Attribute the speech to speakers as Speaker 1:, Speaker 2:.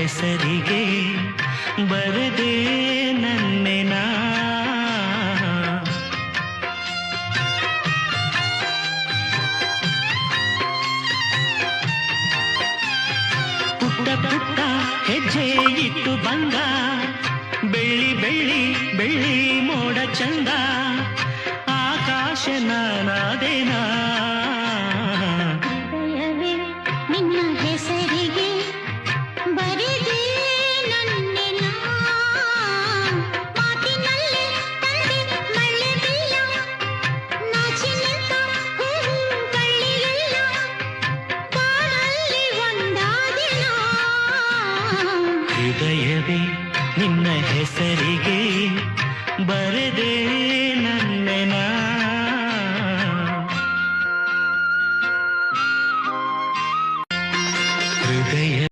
Speaker 1: ಹೆಸರಿಗೆ ಬರದೆ ನನ್ನೆನ ಪುಟ್ಟ ಪುಟ್ಟ ಹೆಜ್ಜೆ ಇಟ್ಟು ಬಂದ ಬೆಳ್ಳಿ ಬೆಳ್ಳಿ ಬೆಳ್ಳಿ ಮೋಡ ಚಂದ ಆಕಾಶ ನಾನಾದೇನಾ
Speaker 2: ನಿನ್ನ ಹೆಸರಿಗೆ ಬರೆದೆ ನನ್ನೆಲ್ಲ ಮಾತಿನಲ್ಲಿ ತಂದೆ ಮಳ್ಳೆ ಬಿಲ್ಲ ನಾಚಿನಂತ ಹೂವು ಬಳ್ಳಿಯೆಲ್ಲ ಬಾಳಲ್ಲಿ ಒಂದಾದಿನ
Speaker 1: ಹೃದಯವೇ ನಿನ್ನ ಹೆಸರಿಗೆ ಬರೆದೆ ನನ್ನೆನ ಹೃದಯ